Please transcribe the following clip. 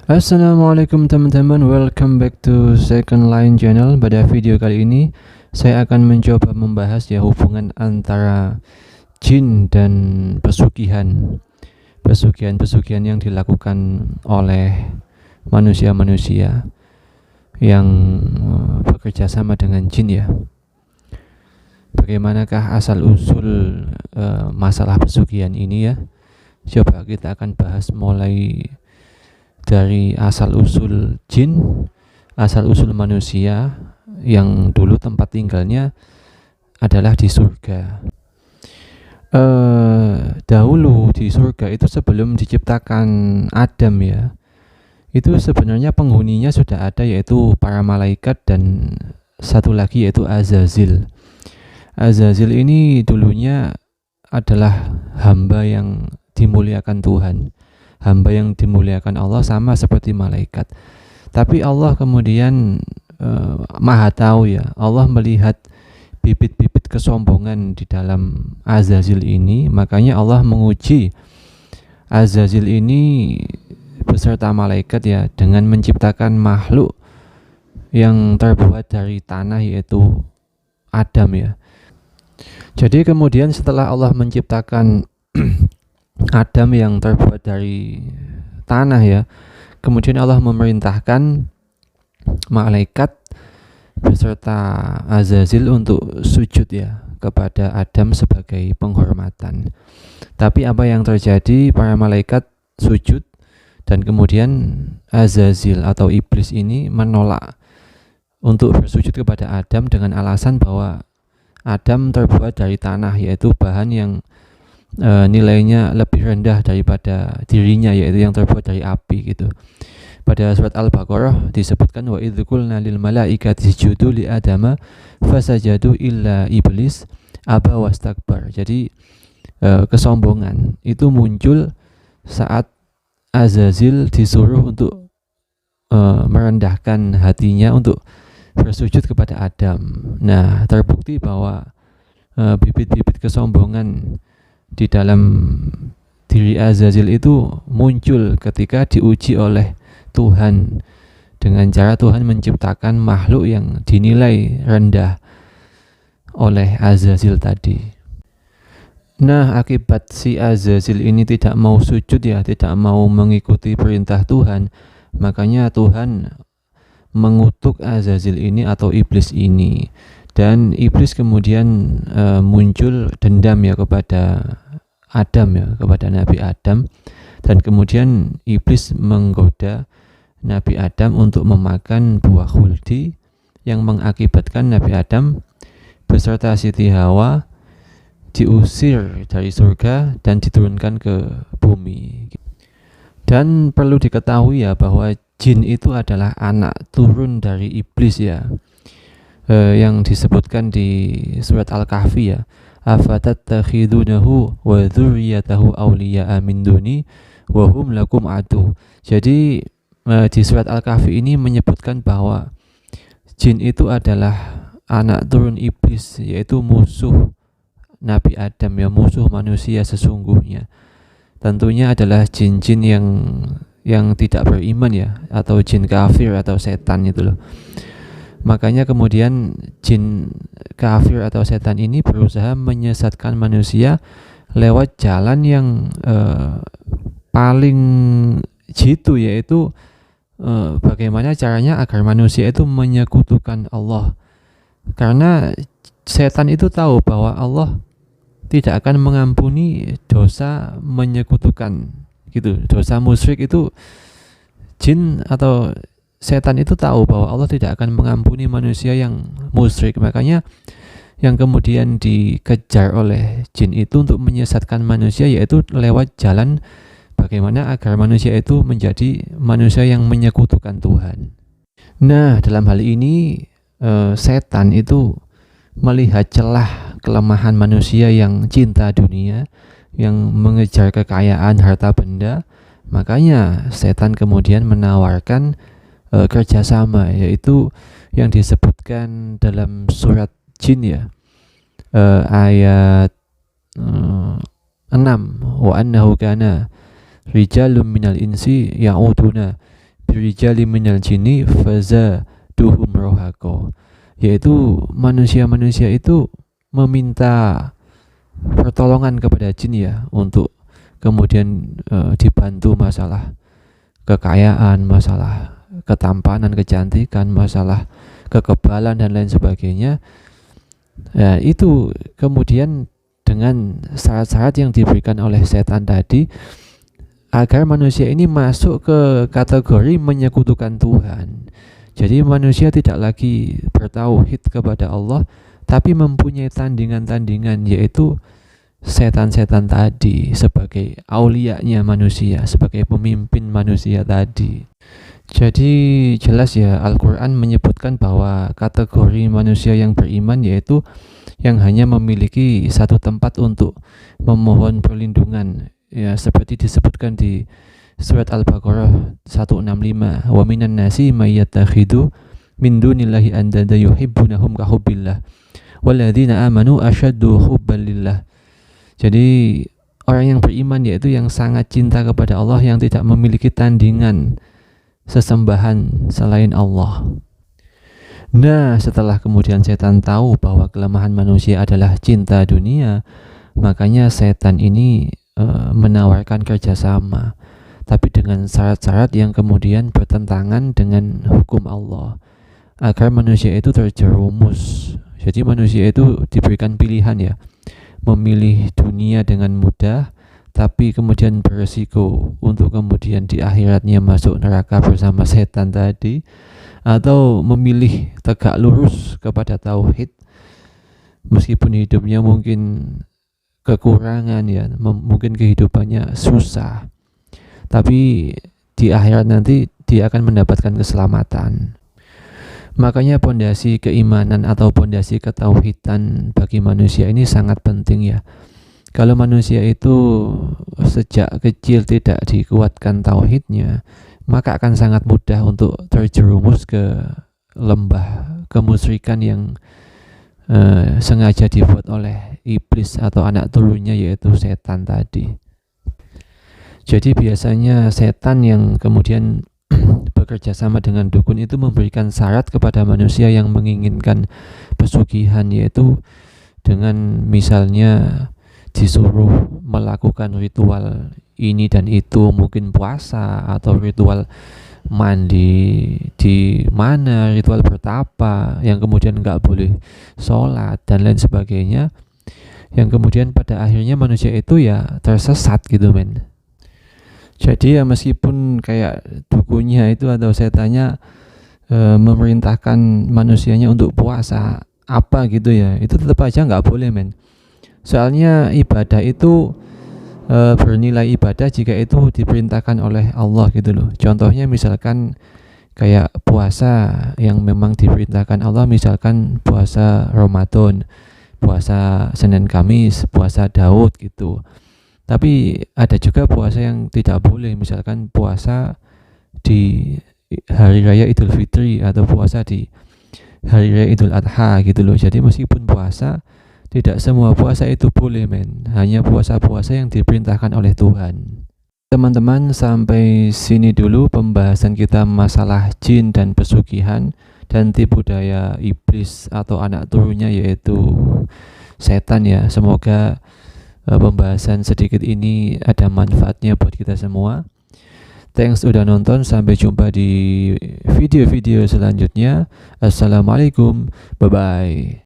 Assalamualaikum teman-teman, welcome back to Second Line Channel. Pada video kali ini saya akan mencoba membahas hubungan antara jin dan pesugihan yang dilakukan oleh manusia-manusia yang bekerja sama dengan jin ya. Bagaimanakah asal-usul masalah pesugihan ini ya? Coba kita akan bahas mulai dari asal-usul jin, asal-usul manusia yang dulu tempat tinggalnya adalah di surga. Dahulu di surga itu sebelum diciptakan Adam ya, itu sebenarnya penghuninya sudah ada, yaitu para malaikat dan satu lagi yaitu Azazil. Azazil ini dulunya adalah hamba yang dimuliakan Tuhan, hamba yang dimuliakan Allah sama seperti malaikat. Tapi Allah kemudian maha tahu ya, Allah melihat bibit-bibit kesombongan di dalam Azazil ini, makanya Allah menguji Azazil ini beserta malaikat ya dengan menciptakan makhluk yang terbuat dari tanah, yaitu Adam ya. Jadi kemudian setelah Allah menciptakan Adam yang terbuat dari tanah ya, kemudian Allah memerintahkan malaikat beserta Azazil untuk sujud ya kepada Adam sebagai penghormatan. Tapi apa yang terjadi, para malaikat sujud dan kemudian Azazil atau iblis ini menolak untuk bersujud kepada Adam dengan alasan bahwa Adam terbuat dari tanah, yaitu bahan yang nilainya lebih rendah daripada dirinya, yaitu yang terbuat dari api gitu. Pada surat Al-Baqarah disebutkan wa idz qulna lil malaikati isjudu li adama fasajadu illa iblis aba wastakbar. Jadi kesombongan itu muncul saat Azazil disuruh untuk merendahkan hatinya untuk bersujud kepada Adam. Nah, terbukti bahwa bibit-bibit kesombongan di dalam diri Azazil itu muncul ketika diuji oleh Tuhan dengan cara Tuhan menciptakan makhluk yang dinilai rendah oleh Azazil tadi. Nah, akibat si Azazil ini tidak mau sujud ya, tidak mau mengikuti perintah Tuhan, makanya Tuhan mengutuk Azazil ini atau iblis ini, dan iblis kemudian muncul dendam ya kepada Adam ya, kepada Nabi Adam, dan kemudian iblis menggoda Nabi Adam untuk memakan buah khuldi yang mengakibatkan Nabi Adam beserta Siti Hawa diusir dari surga dan diturunkan ke bumi. Dan perlu diketahui ya bahwa jin itu adalah anak turun dari iblis ya, yang disebutkan di surat Al-Kahfi ya, afatattakhidunahu wa dzurriyyatahu awliya'a min duni wa hum lakum adu. Jadi di surat Al-Kahfi ini menyebutkan bahwa jin itu adalah anak turun iblis, yaitu musuh Nabi Adam ya, musuh manusia sesungguhnya. Tentunya adalah jin-jin yang tidak beriman ya, atau jin kafir atau setan itu loh. Makanya kemudian jin kafir atau setan ini berusaha menyesatkan manusia lewat jalan yang paling jitu, yaitu bagaimana caranya agar manusia itu menyekutukan Allah. Karena setan itu tahu bahwa Allah tidak akan mengampuni dosa menyekutukan gitu, dosa musyrik itu. Jin atau setan itu tahu bahwa Allah tidak akan mengampuni manusia yang musyrik, makanya yang kemudian dikejar oleh jin itu untuk menyesatkan manusia, yaitu lewat jalan bagaimana agar manusia itu menjadi manusia yang menyekutukan Tuhan. Nah, dalam hal ini setan itu melihat celah kelemahan manusia yang cinta dunia, yang mengejar kekayaan harta benda, makanya setan kemudian menawarkan kerjasama, yaitu yang disebutkan dalam surat Jin ya, ayat 6, wa annahu kana rijalun minal insi ya'uduna birijali minal jinni fazaduhum rohaqo, yaitu manusia-manusia itu meminta pertolongan kepada jin ya, untuk kemudian dibantu masalah kekayaan, masalah ketampanan, kecantikan, masalah kekebalan dan lain sebagainya. Ya, itu kemudian dengan syarat-syarat yang diberikan oleh setan tadi, agar manusia ini masuk ke kategori menyekutukan Tuhan. Jadi manusia tidak lagi bertauhid kepada Allah, tapi mempunyai tandingan-tandingan, yaitu setan-setan tadi sebagai aulianya manusia, sebagai pemimpin manusia tadi. Jadi jelas ya, Al-Quran menyebutkan bahwa kategori manusia yang beriman yaitu yang hanya memiliki satu tempat untuk memohon perlindungan, ya, seperti disebutkan di surat Al-Baqarah 165, wa minan nasi may yattakhidhu min dunillahi andada yuhibbunahum ka hubbillah walladzina amanu asyaddu hubban lillah. Jadi orang yang beriman yaitu yang sangat cinta kepada Allah, yang tidak memiliki tandingan sesembahan selain Allah. Nah, setelah kemudian setan tahu bahwa kelemahan manusia adalah cinta dunia, makanya setan ini menawarkan kerjasama, tapi dengan syarat-syarat yang kemudian bertentangan dengan hukum Allah, agar manusia itu terjerumus. Jadi manusia itu diberikan pilihan ya, memilih dunia dengan mudah, tapi kemudian beresiko untuk kemudian di akhiratnya masuk neraka bersama setan tadi, atau memilih tegak lurus kepada tauhid meskipun hidupnya mungkin kekurangan ya, mungkin kehidupannya susah, tapi di akhirat nanti dia akan mendapatkan keselamatan. Makanya pondasi keimanan atau pondasi ketauhidan bagi manusia ini sangat penting ya. Kalau manusia itu sejak kecil tidak dikuatkan tauhidnya, maka akan sangat mudah untuk terjerumus ke lembah kemusyrikan yang sengaja dibuat oleh iblis atau anak turunnya, yaitu setan tadi. Jadi biasanya setan yang kemudian bekerja sama dengan dukun itu memberikan syarat kepada manusia yang menginginkan pesugihan, yaitu dengan misalnya disuruh melakukan ritual ini dan itu, mungkin puasa atau ritual mandi di mana, ritual bertapa yang kemudian nggak boleh sholat dan lain sebagainya, yang kemudian pada akhirnya manusia itu ya tersesat gitu men. Jadi ya meskipun kayak dukunnya itu atau setannya memerintahkan manusianya untuk puasa apa gitu ya, itu tetap aja nggak boleh men. Soalnya ibadah itu bernilai ibadah jika itu diperintahkan oleh Allah gitu loh. Contohnya misalkan kayak puasa yang memang diperintahkan Allah, misalkan puasa Ramadan, puasa Senin Kamis, puasa Daud gitu. Tapi ada juga puasa yang tidak boleh, misalkan puasa di hari raya Idul Fitri atau puasa di hari raya Idul Adha gitu loh. Jadi meskipun puasa, tidak semua puasa itu boleh men, hanya puasa-puasa yang diperintahkan oleh Tuhan. Teman-teman, sampai sini dulu pembahasan kita masalah jin dan pesugihan dan tipu daya iblis atau anak turunnya yaitu setan ya. Semoga pembahasan sedikit ini ada manfaatnya buat kita semua. Thanks udah nonton, sampai jumpa di video-video selanjutnya. Assalamualaikum, bye-bye.